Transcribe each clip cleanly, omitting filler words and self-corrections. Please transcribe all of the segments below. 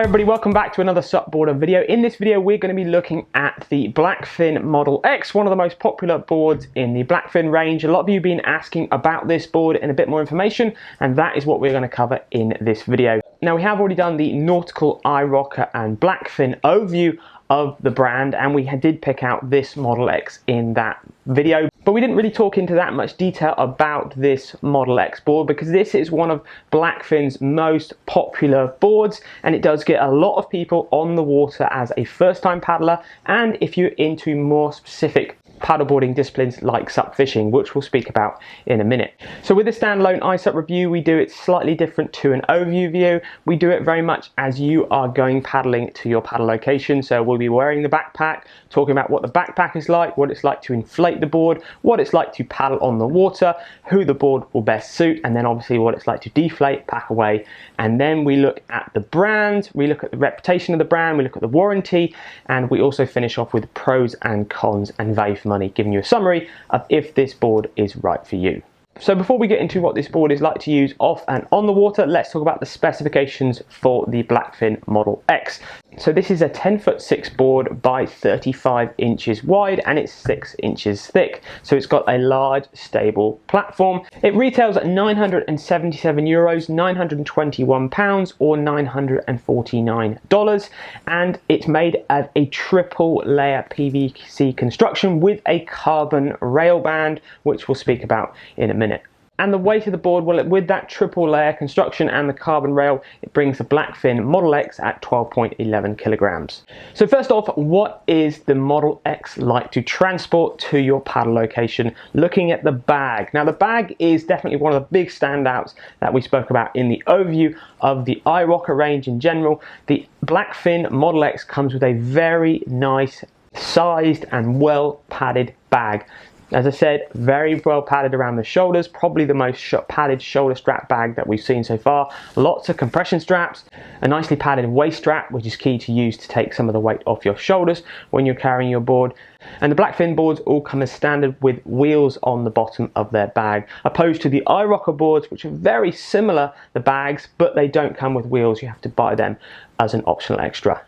Hi everybody, welcome back to another SUPboarder video. In this video we're going to be looking at the Blackfin Model X, one of the most popular boards in the Blackfin range. A lot of you have been asking about this board and a bit more information, and that is what we're going to cover in this video. Now, we have already done the nautical iRocker and Blackfin overview of the brand, and we did pick out this Model X in that video, but we didn't really talk into that much detail about this Model X board because this is one of Blackfin's most popular boards, and it does get a lot of people on the water as a first-time paddler, and if you're into more specific paddleboarding disciplines like SUP fishing, which we'll speak about in a minute. So with this standalone iSUP review, we do it slightly different to an overview view. We do it very much as you are going paddling to your paddle location. So we'll be wearing the backpack, talking about what the backpack is like, what it's like to inflate the board, what it's like to paddle on the water, who the board will best suit, and then obviously what it's like to deflate, pack away. And then we look at the brand, we look at the reputation of the brand, we look at the warranty, and we also finish off with pros and cons and value for money, giving you a summary of if this board is right for you. So before we get into what this board is like to use off and on the water, let's talk about the specifications for the Blackfin Model X. So this is a 10'6" board by 35 inches wide, and it's 6 inches thick. So it's got a large, stable platform. It retails at €977, 921 pounds, or $949. And it's made of a triple layer PVC construction with a carbon rail band, which we'll speak about in a minute. And the weight of the board, well, with that triple layer construction and the carbon rail, it brings the Blackfin Model X at 12.11 kilograms. So first off, what is the Model X like to transport to your paddle location? Looking at the bag. Now, the bag is definitely one of the big standouts that we spoke about in the overview of the iRocker range in general. The Blackfin Model X comes with a very nice sized and well padded bag. As I said, very well padded around the shoulders, probably the most padded shoulder strap bag that we've seen so far. Lots of compression straps, a nicely padded waist strap, which is key to use to take some of the weight off your shoulders when you're carrying your board. And the Blackfin boards all come as standard with wheels on the bottom of their bag, opposed to the iRocker boards, which are very similar, the bags, but they don't come with wheels. You have to buy them as an optional extra.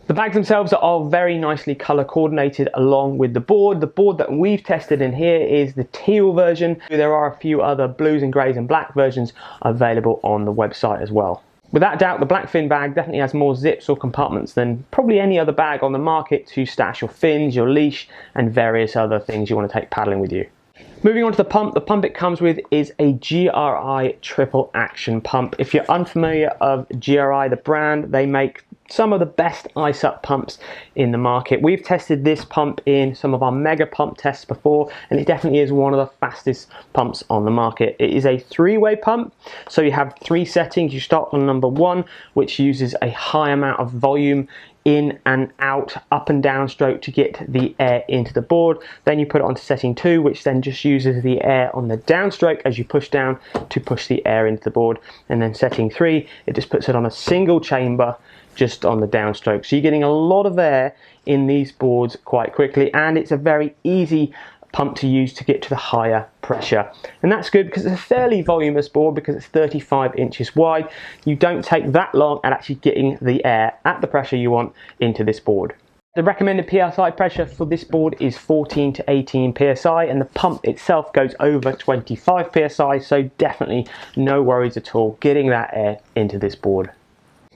The bags themselves are all very nicely color coordinated along with the board. The board that we've tested in here is the teal version. There are a few other blues and greys and black versions available on the website as well. Without doubt, the Blackfin bag definitely has more zips or compartments than probably any other bag on the market to stash your fins, your leash, and various other things you want to take paddling with you. Moving on to the pump it comes with is a GRI triple action pump. If you're unfamiliar of GRI, the brand, they make some of the best iSUP pumps in the market. We've tested this pump in some of our mega pump tests before, and it definitely is one of the fastest pumps on the market. It is a three-way pump, so you have three settings. You start on number 1, which uses a high amount of volume in and out, up and down stroke to get the air into the board. Then you put it onto setting 2, which then just uses the air on the downstroke as you push down to push the air into the board. And then setting 3, it just puts it on a single chamber just on the downstroke. So you're getting a lot of air in these boards quite quickly, and it's a very easy pump to use to get to the higher pressure. And that's good because it's a fairly voluminous board because it's 35 inches wide. You don't take that long at actually getting the air at the pressure you want into this board. The recommended PSI pressure for this board is 14 to 18 PSI, and the pump itself goes over 25 PSI, so definitely no worries at all getting that air into this board.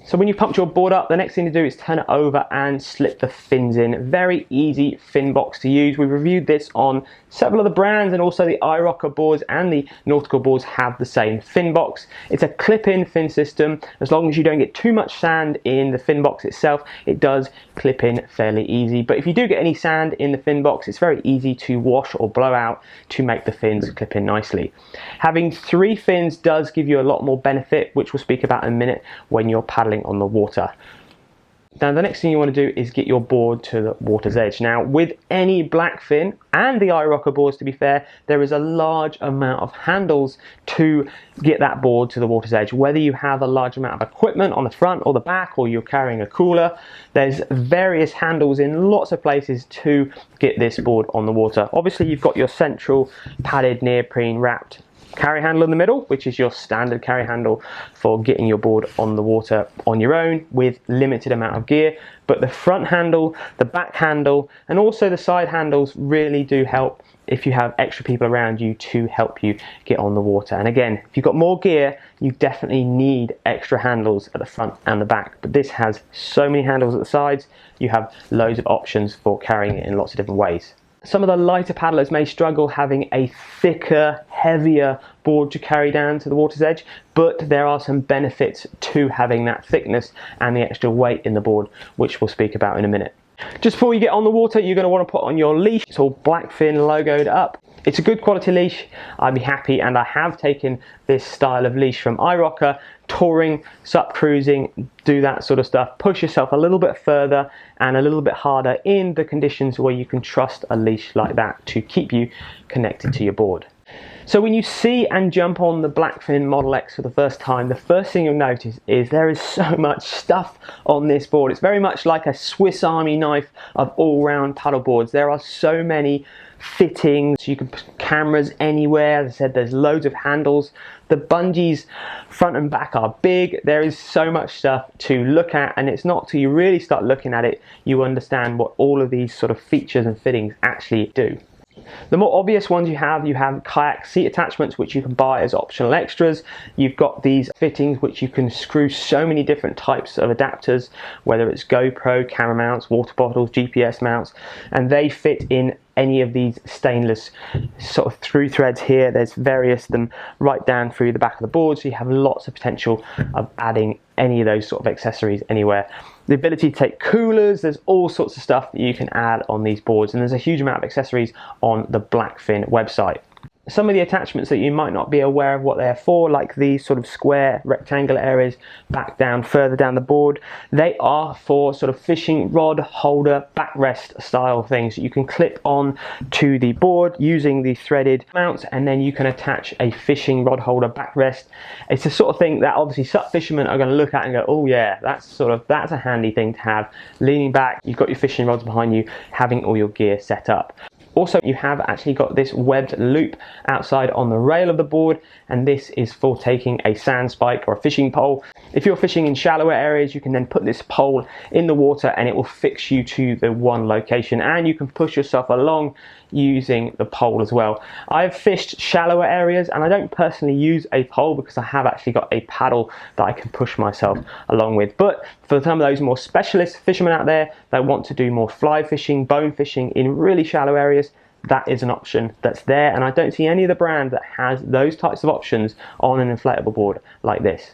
So when you've pumped your board up, the next thing to do is turn it over and slip the fins in. Very easy fin box to use. We reviewed this on several of the brands, and also the iRocker boards and the nautical boards have the same fin box. It's a clip-in fin system. As long as you don't get too much sand in the fin box itself, it does clip in fairly easy. But if you do get any sand in the fin box, it's very easy to wash or blow out to make the fins clip in nicely. Having 3 fins does give you a lot more benefit, which we'll speak about in a minute when you're paddling on the water. Now, the next thing you want to do is get your board to the water's edge. Now, with any Blackfin and the iRocker boards, to be fair, there is a large amount of handles to get that board to the water's edge. Whether you have a large amount of equipment on the front or the back, or you're carrying a cooler, there's various handles in lots of places to get this board on the water. Obviously, you've got your central padded neoprene wrapped carry handle in the middle, which is your standard carry handle for getting your board on the water on your own with limited amount of gear. But the front handle, the back handle, and also the side handles really do help if you have extra people around you to help you get on the water. And again, if you've got more gear, you definitely need extra handles at the front and the back. But this has so many handles at the sides, you have loads of options for carrying it in lots of different ways. Some of the lighter paddlers may struggle having a thicker, heavier board to carry down to the water's edge, but there are some benefits to having that thickness and the extra weight in the board, which we'll speak about in a minute. Just before you get on the water, you're going to want to put on your leash. It's all Blackfin logoed up. It's a good quality leash. I'd be happy, and I have taken this style of leash from iRocker, touring, SUP cruising, do that sort of stuff. Push yourself a little bit further and a little bit harder in the conditions where you can trust a leash like that to keep you connected to your board. So when you see and jump on the Blackfin Model X for the first time, the first thing you'll notice is there is so much stuff on this board. It's very much like a Swiss Army knife of all-round paddle boards. There are so many fittings, you can put cameras anywhere. As I said, there's loads of handles. The bungees front and back are big. There is so much stuff to look at, and it's not till you really start looking at it you understand what all of these sort of features and fittings actually do. The more obvious ones you have kayak seat attachments, which you can buy as optional extras. You've got these fittings which you can screw so many different types of adapters, whether it's GoPro, camera mounts, water bottles, GPS mounts, and they fit in any of these stainless sort of through threads here. There's various of them right down through the back of the board, so you have lots of potential of adding any of those sort of accessories anywhere. The ability to take coolers, there's all sorts of stuff that you can add on these boards, and there's a huge amount of accessories on the Blackfin website. Some of the attachments that you might not be aware of what they're for, like these sort of square rectangular areas back down further down the board, they are for sort of fishing rod holder backrest style things. You can clip on to the board using the threaded mounts, and then you can attach a fishing rod holder backrest. It's the sort of thing that obviously SUP fishermen are going to look at and go, oh yeah, that's a handy thing to have. Leaning back, you've got your fishing rods behind you, having all your gear set up. Also, you have actually got this webbed loop outside on the rail of the board, and this is for taking a sand spike or a fishing pole. If you're fishing in shallower areas, you can then put this pole in the water and it will fix you to the one location, and you can push yourself along using the pole as well. I've fished shallower areas and I don't personally use a pole because I have actually got a paddle that I can push myself along with. But for some of those more specialist fishermen out there that want to do more fly fishing, bone fishing in really shallow areas, that is an option that's there, and I don't see any other brand that has those types of options on an inflatable board like this.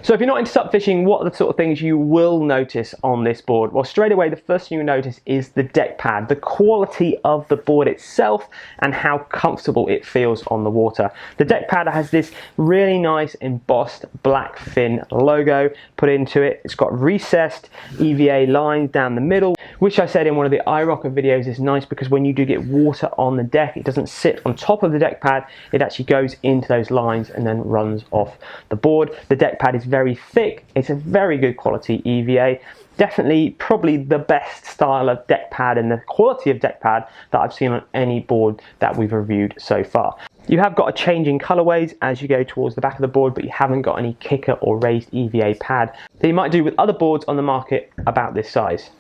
So if you're not into SUP fishing, what are the sort of things you will notice on this board? Well, straight away, the first thing you notice is the deck pad, the quality of the board itself and how comfortable it feels on the water. The deck pad has this really nice embossed Blackfin logo put into it. It's got recessed EVA lines down the middle, which I said in one of the iRocker videos is nice because when you do get water on the deck, it doesn't sit on top of the deck pad, it actually goes into those lines and then runs off the board. The deck pad is very thick, it's a very good quality EVA, definitely probably the best style of deck pad and the quality of deck pad that I've seen on any board that we've reviewed so far. You have got a change in colorways as you go towards the back of the board, but you haven't got any kicker or raised EVA pad that you might do with other boards on the market about this size.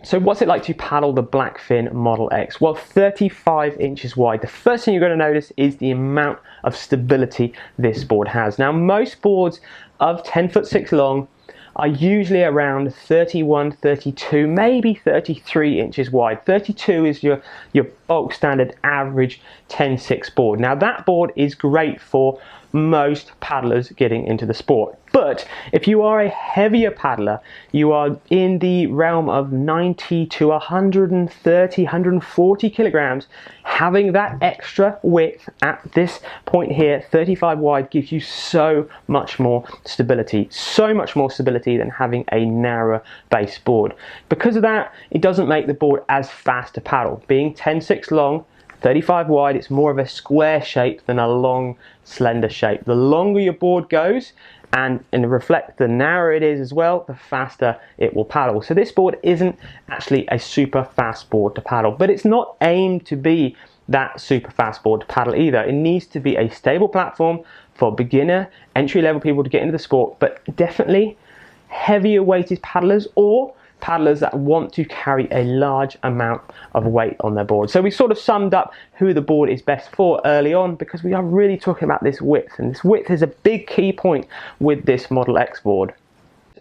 So what's it like to paddle the Blackfin Model X? Well, 35 inches wide. The first thing you're going to notice is the amount of stability this board has. Now, most boards of 10'6" long are usually around 31, 32, maybe 33 inches wide. 32 is your bulk standard average 10'6" board. Now that board is great for most paddlers getting into the sport. But if you are a heavier paddler, you are in the realm of 90 to 130, 140 kilograms, having that extra width at this point here, 35 wide, gives you so much more stability than having a narrower base board. Because of that, it doesn't make the board as fast to paddle. Being 10'6" long, 35 wide, it's more of a square shape than a long, slender shape. The longer your board goes, and reflect the narrower it is as well, the faster it will paddle. So this board isn't actually a super fast board to paddle, but it's not aimed to be that super fast board to paddle either. It needs to be a stable platform for beginner, entry-level people to get into the sport, but definitely heavier weighted paddlers or paddlers that want to carry a large amount of weight on their board. So we sort of summed up who the board is best for early on, because we are really talking about this width, and this width is a big key point with this Model X board.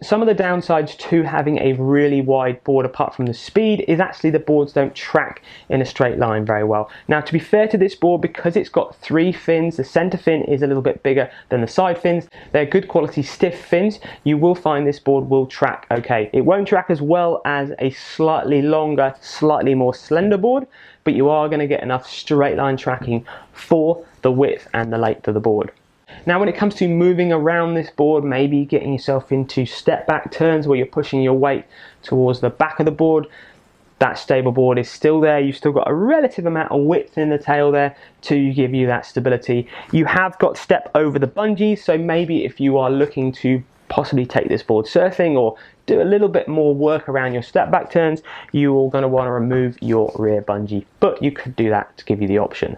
Some of the downsides to having a really wide board, apart from the speed, is actually the boards don't track in a straight line very well. Now, to be fair to this board, because it's got 3 fins, the center fin is a little bit bigger than the side fins. They're good quality stiff fins. You will find this board will track okay. It won't track as well as a slightly longer, slightly more slender board, but you are going to get enough straight line tracking for the width and the length of the board. Now, when it comes to moving around this board, maybe getting yourself into step back turns where you're pushing your weight towards the back of the board, that stable board is still there. You've still got a relative amount of width in the tail there to give you that stability. You have got step over the bungees, so maybe if you are looking to possibly take this board surfing or do a little bit more work around your step back turns, you're going to want to remove your rear bungee, but you could do that to give you the option.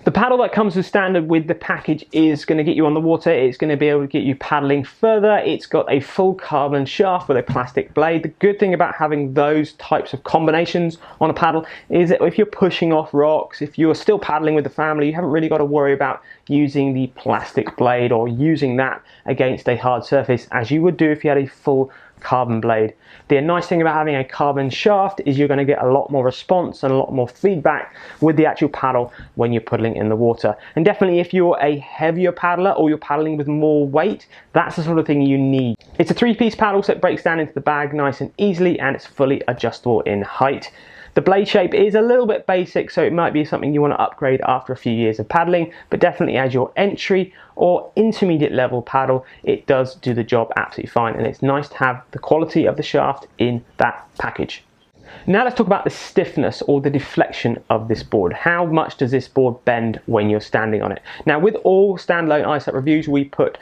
The paddle that comes as standard with the package is going to get you on the water. It's going to be able to get you paddling further. It's got a full carbon shaft with a plastic blade. The good thing about having those types of combinations on a paddle is that if you're pushing off rocks, if you're still paddling with the family, you haven't really got to worry about using the plastic blade or using that against a hard surface as you would do if you had a full carbon blade. The nice thing about having a carbon shaft is you're going to get a lot more response and a lot more feedback with the actual paddle when you're paddling in the water. And definitely if you're a heavier paddler or you're paddling with more weight, that's the sort of thing you need. It's a 3-piece paddle, so it breaks down into the bag nice and easily, and it's fully adjustable in height. The blade shape is a little bit basic, so it might be something you want to upgrade after a few years of paddling, but definitely as your entry or intermediate level paddle, it does do the job absolutely fine, and it's nice to have the quality of the shaft in that package. Now let's talk about the stiffness or the deflection of this board. How much does this board bend when you're standing on it? Now, with all standalone iSUP reviews, we put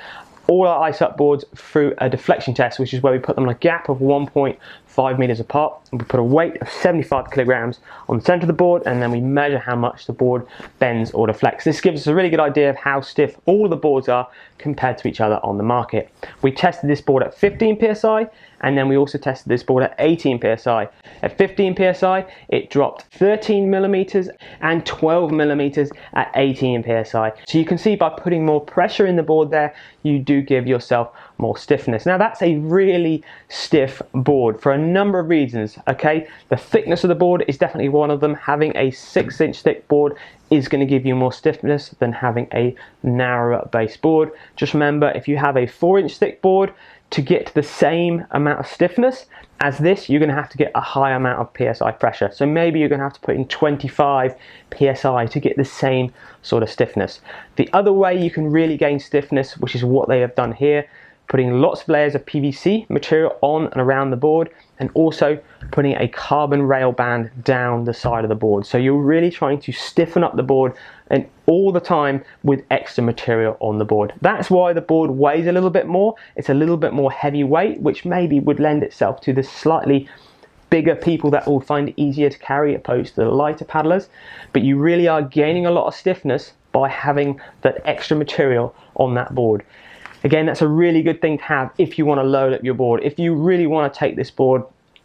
all our iSUP boards through a deflection test, which is where we put them on a gap of 1.5 meters apart, and we put a weight of 75 kilograms on the center of the board, and then we measure how much the board bends or deflects. This gives us a really good idea of how stiff all the boards are compared to each other on the market. We tested this board at 15 psi, and then we also tested this board at 18 psi. At 15 psi, it dropped 13 millimeters and 12 millimeters at 18 psi. So you can see by putting more pressure in the board there, you do give yourself more stiffness. Now that's a really stiff board for a number of reasons, okay? The thickness of the board is definitely one of them. Having a 6-inch thick board is going to give you more stiffness than having a narrower base board. Just remember, if you have a 4-inch thick board, to get to the same amount of stiffness as this, you're going to have to get a high amount of PSI pressure. So maybe you're going to have to put in 25 PSI to get the same sort of stiffness. The other way you can really gain stiffness, which is what they have done here, putting lots of layers of PVC material on and around the board, and also putting a carbon rail band down the side of the board. So you're really trying to stiffen up the board and all the time with extra material on the board. That's why the board weighs a little bit more. It's a little bit more heavyweight, which maybe would lend itself to the slightly bigger people that will find it easier to carry opposed to the lighter paddlers. But you really are gaining a lot of stiffness by having that extra material on that board. Again, that's a really good thing to have if you want to load up your board. If you really want to take this board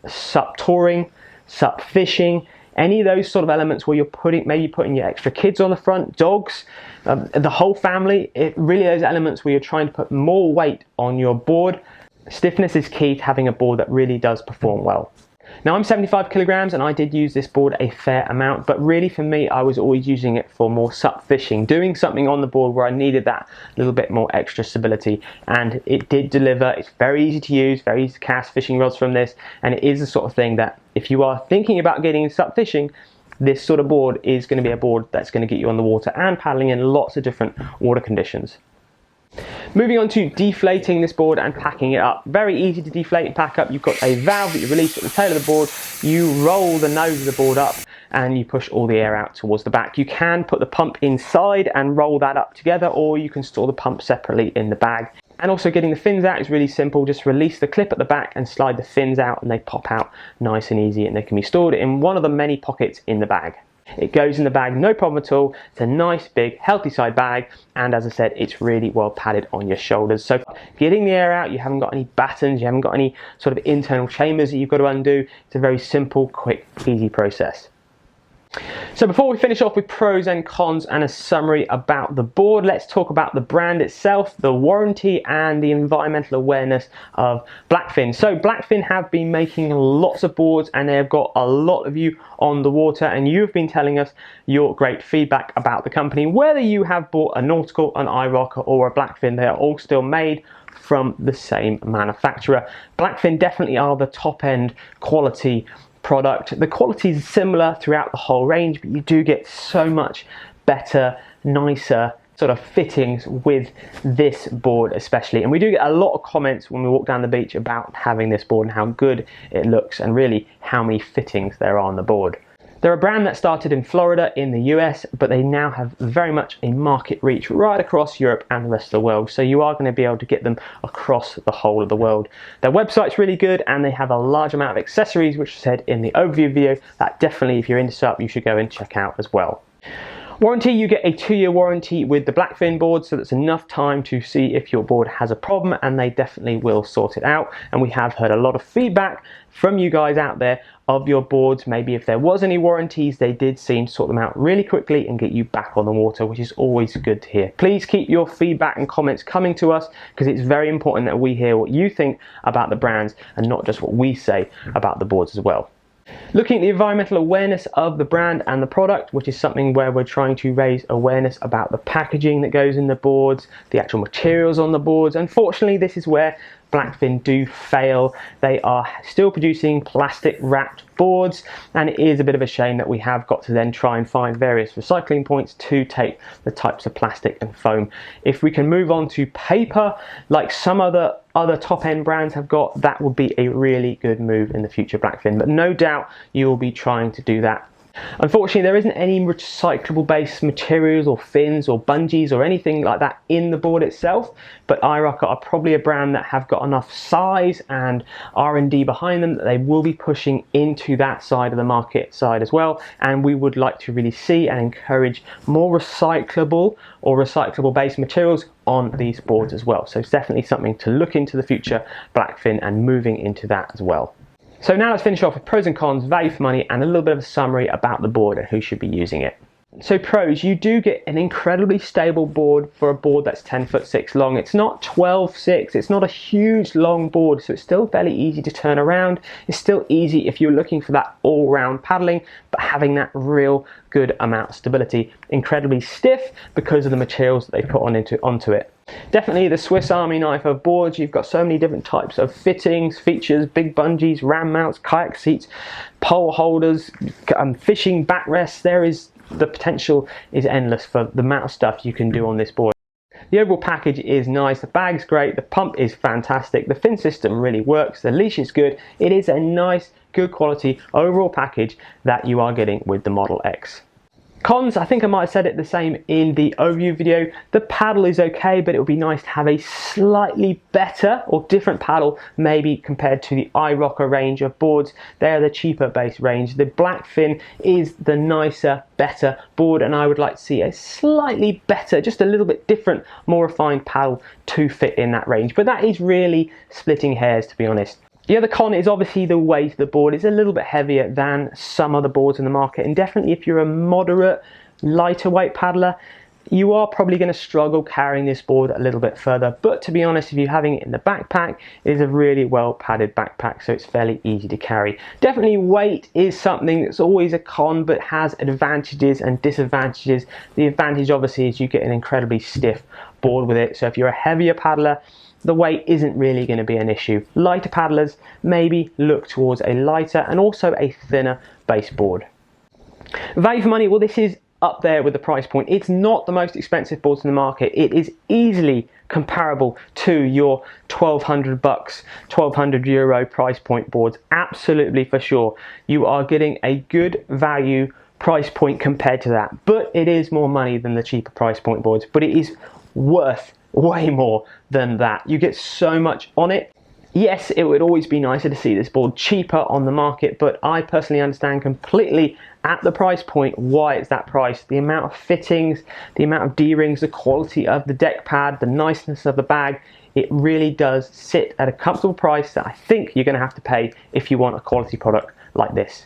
SUP touring, SUP fishing, any of those sort of elements where you're maybe putting your extra kids on the front, dogs, the whole family, really those elements where you're trying to put more weight on your board, stiffness is key to having a board that really does perform well. Now I'm 75 kilograms and I did use this board a fair amount, but really for me I was always using it for more SUP fishing, doing something on the board where I needed that little bit more extra stability, and it did deliver. It's very easy to use, very easy to cast fishing rods from this, and it is the sort of thing that if you are thinking about getting into SUP fishing, this sort of board is going to be a board that's going to get you on the water and paddling in lots of different water conditions. Moving on to deflating this board and packing it up. Very easy to deflate and pack up. You've got a valve that you release at the tail of the board, you roll the nose of the board up and you push all the air out towards the back. You can put the pump inside and roll that up together, or you can store the pump separately in the bag. And also getting the fins out is really simple. Just release the clip at the back and slide the fins out and they pop out nice and easy, and they can be stored in one of the many pockets in the bag. It goes in the bag, no problem at all. It's a nice, big, healthy side bag, and as I said, it's really well padded on your shoulders. So getting the air out, you haven't got any battens, you haven't got any sort of internal chambers that you've got to undo. It's a very simple, quick, easy process. So before we finish off with pros and cons and a summary about the board, let's talk about the brand itself, the warranty and the environmental awareness of Blackfin. So Blackfin have been making lots of boards and they've got a lot of you on the water, and you've been telling us your great feedback about the company. Whether you have bought a nautical, an iRocker or a Blackfin, they are all still made from the same manufacturer. Blackfin definitely are the top end quality product. The quality is similar throughout the whole range, but you do get so much better, nicer sort of fittings with this board especially. And we do get a lot of comments when we walk down the beach about having this board and how good it looks and really how many fittings there are on the board. They're a brand that started in Florida in the US, but they now have very much a market reach right across Europe and the rest of the world. So you are going to be able to get them across the whole of the world. Their website's really good and they have a large amount of accessories, which I said in the overview video, that definitely if you're into SUP, you should go and check out as well. Warranty, you get a 2-year warranty with the Blackfin board, so that's enough time to see if your board has a problem, and they definitely will sort it out. And we have heard a lot of feedback from you guys out there of your boards. Maybe if there was any warranties, they did seem to sort them out really quickly and get you back on the water, which is always good to hear. Please keep your feedback and comments coming to us, because it's very important that we hear what you think about the brands and not just what we say about the boards as well. Looking at the environmental awareness of the brand and the product, which is something where we're trying to raise awareness about the packaging that goes in the boards, the actual materials on the boards. Unfortunately, this is where Blackfin do fail. They are still producing plastic wrapped boards, and it is a bit of a shame that we have got to then try and find various recycling points to take the types of plastic and foam. If we can move on to paper like some other top end brands have got, that would be a really good move in the future, Blackfin, but no doubt you will be trying to do that. Unfortunately, there isn't any recyclable based materials or fins or bungees or anything like that in the board itself, but iRocker are probably a brand that have got enough size and R&D behind them that they will be pushing into that side of the market side as well, and we would like to really see and encourage more recyclable or recyclable based materials on these boards as well. So it's definitely something to look into the future, Blackfin, and moving into that as well. So now let's finish off with pros and cons, value for money, and a little bit of a summary about the board and who should be using it. So pros, you do get an incredibly stable board for a board that's 10'6" long. It's not 12'6", it's not a huge long board, so it's still fairly easy to turn around. It's still easy if you're looking for that all-round paddling, but having that real good amount of stability. Incredibly stiff because of the materials that they put onto it. Definitely the Swiss Army knife of boards. You've got so many different types of fittings, features, big bungees, ram mounts, kayak seats, pole holders, fishing backrests. The potential is endless for the amount of stuff you can do on this board. The overall package is nice, the bag's great, the pump is fantastic, the fin system really works, the leash is good. It is a nice, good quality overall package that you are getting with the Model X. Cons, I think I might have said it the same in the overview video. The paddle is okay, but it would be nice to have a slightly better or different paddle, maybe compared to the iRocker range of boards. They're the cheaper base range. The Blackfin is the nicer, better board, and I would like to see a slightly better, just a little bit different, more refined paddle to fit in that range. But that is really splitting hairs, to be honest. The other con is obviously the weight of the board. It's a little bit heavier than some other boards in the market, and definitely if you're a moderate, lighter weight paddler, you are probably going to struggle carrying this board a little bit further. But to be honest, if you're having it in the backpack, it is a really well padded backpack, so it's fairly easy to carry. Definitely weight is something that's always a con, but has advantages and disadvantages. The advantage obviously is you get an incredibly stiff board with it, so if you're a heavier paddler, the weight isn't really going to be an issue. Lighter paddlers maybe look towards a lighter and also a thinner baseboard. Value for money, well, this is up there with the price point. It's not the most expensive boards in the market. It is easily comparable to your 1,200 bucks, 1,200 euro price point boards. Absolutely, for sure. You are getting a good value price point compared to that, but it is more money than the cheaper price point boards, but it is worth way more than that. You get so much on it. Yes, it would always be nicer to see this board cheaper on the market, but I personally understand completely at the price point why it's that price. The amount of fittings, the amount of D-rings, the quality of the deck pad, the niceness of the bag, it really does sit at a comfortable price that I think you're going to have to pay if you want a quality product like this.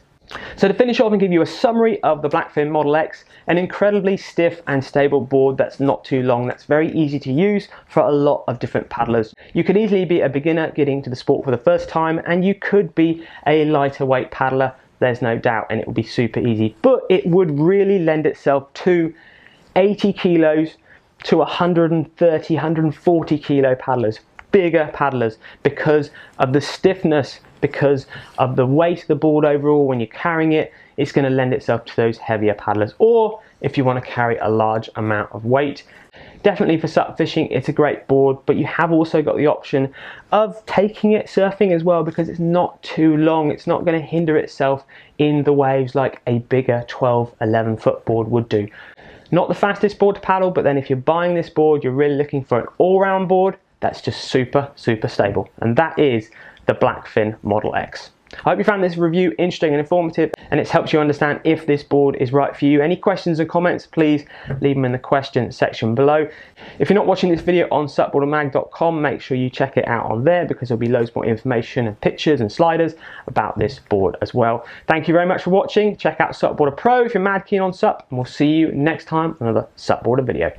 So to finish off and give you a summary of the Blackfin Model X, an incredibly stiff and stable board that's not too long, that's very easy to use for a lot of different paddlers. You could easily be a beginner getting into the sport for the first time, and you could be a lighter weight paddler, there's no doubt, and it will be super easy. But it would really lend itself to 80 kilos to 130, 140 kilo paddlers, bigger paddlers, because of the stiffness, because of the weight of the board overall. When you're carrying it, it's going to lend itself to those heavier paddlers, or if you want to carry a large amount of weight. Definitely for SUP fishing, it's a great board, but you have also got the option of taking it surfing as well, because it's not too long. It's not going to hinder itself in the waves like a bigger 12, 11 foot board would do. Not the fastest board to paddle, but then if you're buying this board, you're really looking for an all-round board that's just super, super stable. And that is the Blackfin Model X. I hope you found this review interesting and informative, and it's helped you understand if this board is right for you. Any questions and comments, please leave them in the question section below. If you're not watching this video on SUPboardermag.com, make sure you check it out on there, because there'll be loads more information and pictures and sliders about this board as well. Thank you very much for watching. Check out SUPboarder Pro if you're mad keen on SUP, and we'll see you next time on another SUPboarder video.